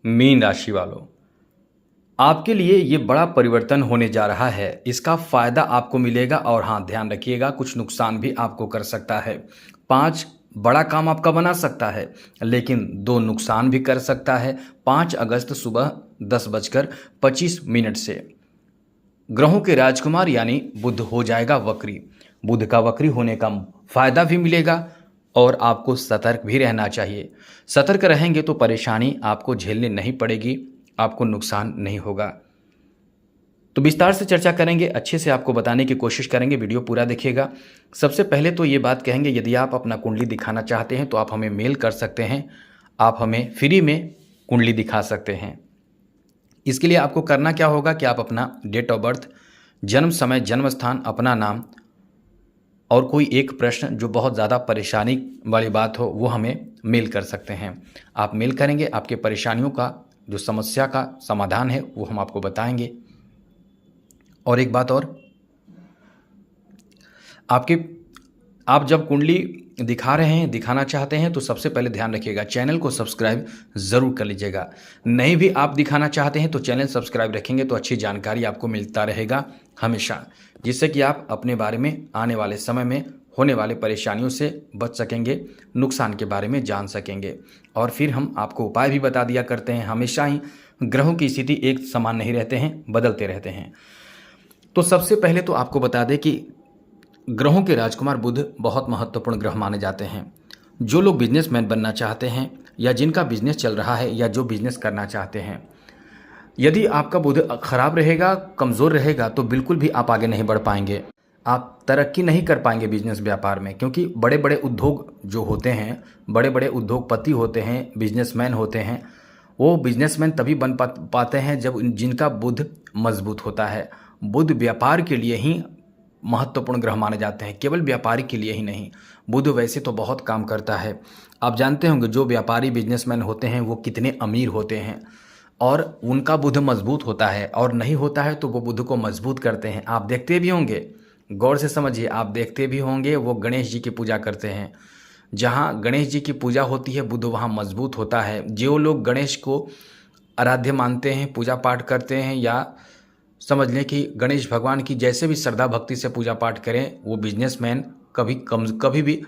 Mean राशि वालों, आपके लिए ये बड़ा परिवर्तन होने जा रहा है। इसका फायदा आपको मिलेगा और हाँ, ध्यान रखिएगा कुछ नुकसान भी आपको कर सकता है। 5 बड़ा काम आपका बना सकता है, लेकिन 2 नुकसान भी कर सकता है। 5 अगस्त सुबह 10:25 से ग्रहों के राजकुमार यानी बुध हो जाएगा वक्री। बुध का वक्री होने का फायदा भी मिलेगा और आपको सतर्क भी रहना चाहिए। सतर्क रहेंगे तो परेशानी आपको झेलनी नहीं पड़ेगी, आपको नुकसान नहीं होगा। तो विस्तार से चर्चा करेंगे, अच्छे से आपको बताने की कोशिश करेंगे, वीडियो पूरा देखिएगा। सबसे पहले तो ये बात कहेंगे, यदि आप अपना कुंडली दिखाना चाहते हैं तो आप हमें मेल कर सकते हैं, आप हमें फ्री में कुंडली दिखा सकते हैं। इसके लिए आपको करना क्या होगा कि आप अपना डेट ऑफ बर्थ, जन्म समय, जन्म स्थान, अपना नाम और कोई एक प्रश्न जो बहुत ज़्यादा परेशानी वाली बात हो वो हमें मेल कर सकते हैं। आप मेल करेंगे, आपके परेशानियों का जो समस्या का समाधान है वो हम आपको बताएंगे। और एक बात और, आप जब कुंडली दिखा रहे हैं, दिखाना चाहते हैं तो सबसे पहले ध्यान रखिएगा चैनल को सब्सक्राइब ज़रूर कर लीजिएगा। नहीं भी आप दिखाना चाहते हैं तो चैनल सब्सक्राइब रखेंगे तो अच्छी जानकारी आपको मिलता रहेगा हमेशा, जिससे कि आप अपने बारे में आने वाले समय में होने वाले परेशानियों से बच सकेंगे, नुकसान के बारे में जान सकेंगे। और फिर हम आपको उपाय भी बता दिया करते हैं। हमेशा ही ग्रहों की स्थिति एक समान नहीं रहते हैं, बदलते रहते हैं। तो सबसे पहले तो आपको बता दें कि ग्रहों के राजकुमार बुध बहुत महत्वपूर्ण ग्रह माने जाते हैं। जो लोग बिजनेसमैन बनना चाहते हैं या जिनका बिजनेस चल रहा है या जो बिजनेस करना चाहते हैं, यदि आपका बुध खराब रहेगा, कमज़ोर रहेगा तो बिल्कुल भी आप आगे नहीं बढ़ पाएंगे, आप तरक्की नहीं कर पाएंगे बिजनेस व्यापार में। क्योंकि बड़े बड़े उद्योग जो होते हैं, बड़े बड़े उद्योगपति होते हैं, बिजनेसमैन होते हैं, वो बिजनेसमैन तभी बन पाते हैं जब जिनका बुध मजबूत होता है। बुध व्यापार के लिए ही महत्वपूर्ण ग्रह माने जाते हैं, केवल व्यापारी के लिए ही नहीं। बुध वैसे तो बहुत काम करता है, आप जानते होंगे जो व्यापारी बिजनेसमैन होते हैं वो कितने अमीर होते हैं और उनका बुध मजबूत होता है, और नहीं होता है तो वो बुध को मजबूत करते हैं। आप देखते भी होंगे, गौर से समझिए, आप देखते भी होंगे वो गणेश जी की पूजा करते हैं। जहाँ गणेश जी की पूजा होती है बुध वहाँ मजबूत होता है। जो लोग गणेश को आराध्य मानते हैं, पूजा पाठ करते हैं, या समझ लें कि गणेश भगवान की जैसे भी श्रद्धा भक्ति से पूजा पाठ करें, वो बिजनेसमैन कभी भी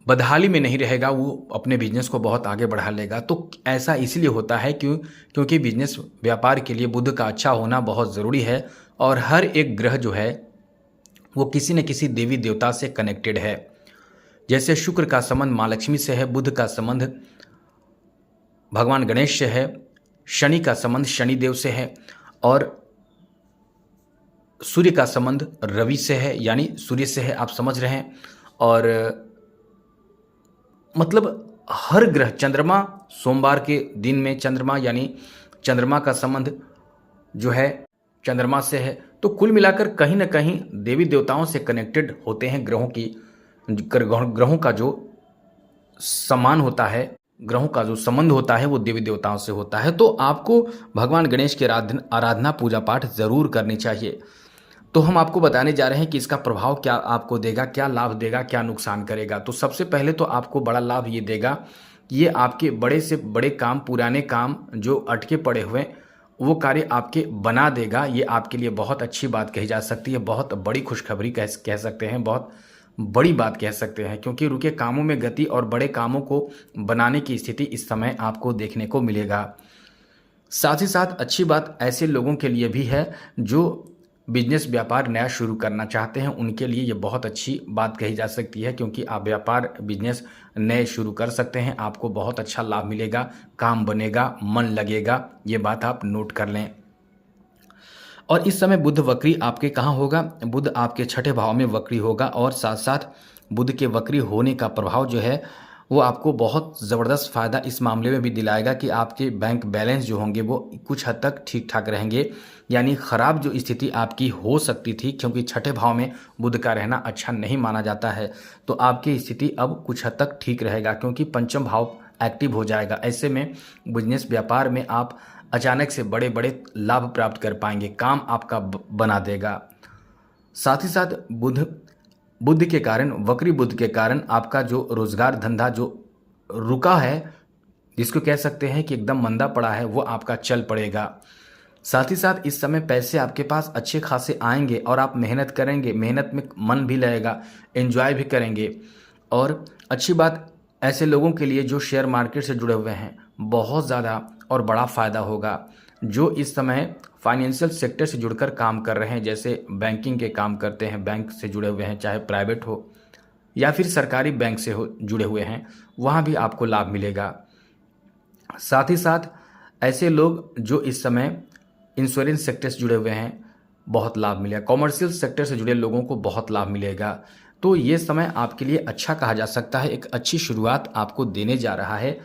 बदहाली में नहीं रहेगा, वो अपने बिजनेस को बहुत आगे बढ़ा लेगा। तो ऐसा इसलिए होता है क्योंकि बिजनेस व्यापार के लिए बुध का अच्छा होना बहुत ज़रूरी है। और हर एक ग्रह जो है वो किसी न किसी देवी देवता से कनेक्टेड है। जैसे शुक्र का संबंध माँ लक्ष्मी से है, बुध का संबंध भगवान गणेश से है, शनि का संबंध शनिदेव से है, और सूर्य का संबंध रवि से है, यानी सूर्य से है, आप समझ रहे हैं। और मतलब हर ग्रह, चंद्रमा, सोमवार के दिन में चंद्रमा, यानी चंद्रमा का संबंध जो है चंद्रमा से है। तो कुल मिलाकर कहीं ना कहीं देवी देवताओं से कनेक्टेड होते हैं ग्रहों का जो समान होता है, ग्रहों का जो संबंध होता है वो देवी देवताओं से होता है। तो आपको भगवान गणेश की आराधना पूजा पाठ जरूर करनी चाहिए। तो हम आपको बताने जा रहे हैं कि इसका प्रभाव क्या आपको देगा, क्या लाभ देगा, क्या नुकसान करेगा। तो सबसे पहले तो आपको बड़ा लाभ ये देगा कि ये आपके बड़े से बड़े काम, पुराने काम जो अटके पड़े हुए, वो कार्य आपके बना देगा। ये आपके लिए बहुत अच्छी बात कही जा सकती है, बहुत बड़ी खुशखबरी कह सकते हैं, बहुत बड़ी बात कह सकते हैं। क्योंकि रुके कामों में गति और बड़े कामों को बनाने की स्थिति इस समय आपको देखने को मिलेगा। साथ ही साथ अच्छी बात ऐसे लोगों के लिए भी है जो बिजनेस व्यापार नया शुरू करना चाहते हैं, उनके लिए ये बहुत अच्छी बात कही जा सकती है। क्योंकि आप व्यापार बिजनेस नए शुरू कर सकते हैं, आपको बहुत अच्छा लाभ मिलेगा, काम बनेगा, मन लगेगा, ये बात आप नोट कर लें। और इस समय बुध वक्री आपके कहाँ होगा? बुध आपके छठे भाव में वक्री होगा, और साथ साथ बुध के वक्री होने का प्रभाव जो है वो आपको बहुत ज़बरदस्त फ़ायदा इस मामले में भी दिलाएगा कि आपके बैंक बैलेंस जो होंगे वो कुछ हद तक ठीक ठाक रहेंगे। यानी ख़राब जो स्थिति आपकी हो सकती थी, क्योंकि छठे भाव में बुध का रहना अच्छा नहीं माना जाता है, तो आपकी स्थिति अब कुछ हद तक ठीक रहेगा, क्योंकि पंचम भाव एक्टिव हो जाएगा। ऐसे में बिजनेस व्यापार में आप अचानक से बड़े बड़े लाभ प्राप्त कर पाएंगे, काम आपका बना देगा। साथ ही साथ बुध के कारण, वक्री बुध के कारण आपका जो रोजगार धंधा जो रुका है, जिसको कह सकते हैं कि एकदम मंदा पड़ा है वो आपका चल पड़ेगा। साथ ही साथ इस समय पैसे आपके पास अच्छे खासे आएंगे और आप मेहनत करेंगे, मेहनत में मन भी लगेगा, एंजॉय भी करेंगे। और अच्छी बात ऐसे लोगों के लिए जो शेयर मार्केट से जुड़े हुए हैं, बहुत ज़्यादा और बड़ा फ़ायदा होगा। जो इस समय फाइनेंशियल सेक्टर से जुड़कर काम कर रहे हैं, जैसे बैंकिंग के काम करते हैं, बैंक से जुड़े हुए हैं, चाहे प्राइवेट हो या फिर सरकारी बैंक से हो जुड़े हुए हैं, वहाँ भी आपको लाभ मिलेगा। साथ ही साथ ऐसे लोग जो इस समय इंश्योरेंस सेक्टर से जुड़े हुए हैं, बहुत लाभ मिलेगा। कॉमर्शियल सेक्टर से जुड़े लोगों को बहुत लाभ मिलेगा। तो ये समय आपके लिए अच्छा कहा जा सकता है, एक अच्छी शुरुआत आपको देने जा रहा है।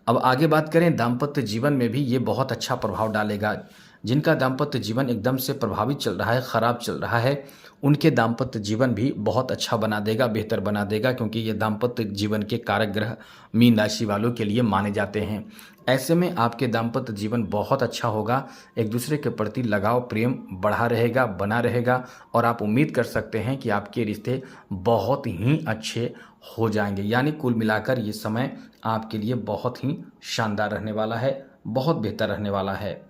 अब आगे बात करें, दाम्पत्य जीवन में भी ये बहुत अच्छा प्रभाव डालेगा। जिनका दाम्पत्य जीवन एकदम से प्रभावित चल रहा है, ख़राब चल रहा है, उनके दाम्पत्य जीवन भी बहुत अच्छा बना देगा, बेहतर बना देगा, क्योंकि ये दाम्पत्य जीवन के कारक ग्रह मीन राशि वालों के लिए माने जाते हैं। ऐसे में आपके दाम्पत्य जीवन बहुत अच्छा होगा, एक दूसरे के प्रति लगाव प्रेम बढ़ा रहेगा, बना रहेगा, और आप उम्मीद कर सकते हैं कि आपके रिश्ते बहुत ही अच्छे हो जाएंगे। यानी कुल मिलाकर ये समय आपके लिए बहुत ही शानदार रहने वाला है, बहुत बेहतर रहने वाला है।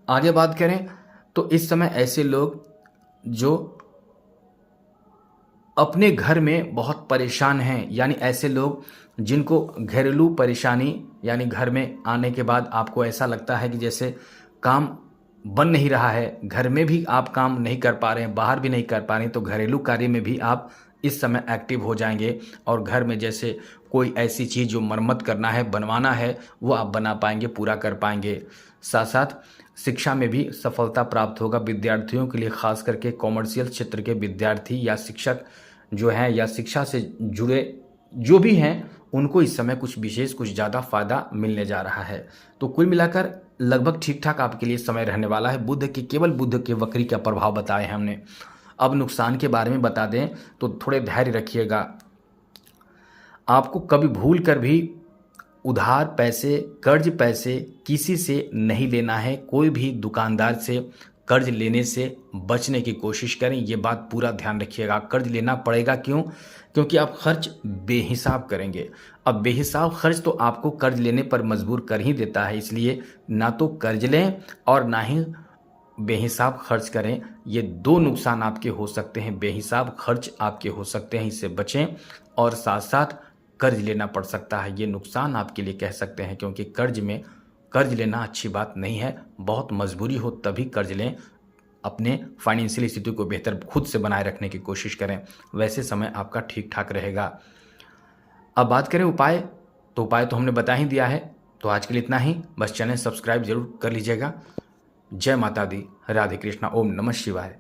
आगे बात करें तो इस समय ऐसे लोग जो अपने घर में बहुत परेशान हैं, यानी ऐसे लोग जिनको घरेलू परेशानी, यानी घर में आने के बाद आपको ऐसा लगता है कि जैसे काम बन नहीं रहा है, घर में भी आप काम नहीं कर पा रहे हैं, बाहर भी नहीं कर पा रहे हैं, तो घरेलू कार्य में भी आप इस समय एक्टिव हो जाएंगे और घर में जैसे कोई ऐसी चीज़ जो मरम्मत करना है, बनवाना है, वो आप बना पाएंगे, पूरा कर पाएंगे। साथ साथ शिक्षा में भी सफलता प्राप्त होगा। विद्यार्थियों के लिए खास करके कॉमर्शियल क्षेत्र के विद्यार्थी या शिक्षक जो हैं या शिक्षा से जुड़े जो भी हैं, उनको इस समय कुछ विशेष, कुछ ज़्यादा फायदा मिलने जा रहा है। तो कुल मिलाकर लगभग ठीक ठाक आपके लिए समय रहने वाला है। केवल बुध के वक्री का प्रभाव बताए हैं हमने। अब नुकसान के बारे में बता दें तो थोड़े धैर्य रखिएगा। आपको कभी भूल कर भी उधार पैसे, कर्ज पैसे किसी से नहीं लेना है। कोई भी दुकानदार से कर्ज लेने से बचने की कोशिश करें, ये बात पूरा ध्यान रखिएगा। कर्ज लेना पड़ेगा, क्यों? क्योंकि आप खर्च बेहिसाब करेंगे। अब बेहिसाब खर्च तो आपको कर्ज लेने पर मजबूर कर ही देता है, इसलिए ना तो कर्ज लें और ना ही बेहिसाब खर्च करें। ये दो नुकसान आपके हो सकते हैं, बेहिसाब खर्च आपके हो सकते हैं, इससे बचें। और साथ साथ कर्ज लेना पड़ सकता है, ये नुकसान आपके लिए कह सकते हैं, क्योंकि कर्ज लेना अच्छी बात नहीं है। बहुत मजबूरी हो तभी कर्ज लें। अपने फाइनेंशियल स्थिति को बेहतर खुद से बनाए रखने की कोशिश करें, वैसे समय आपका ठीक ठाक रहेगा। अब बात करें उपाय, तो उपाय तो हमने बता ही दिया है। तो आज के लिए इतना ही, बस चैनल सब्सक्राइब जरूर कर लीजिएगा। जय माता दी, राधे कृष्णा, ओम नमः शिवाय।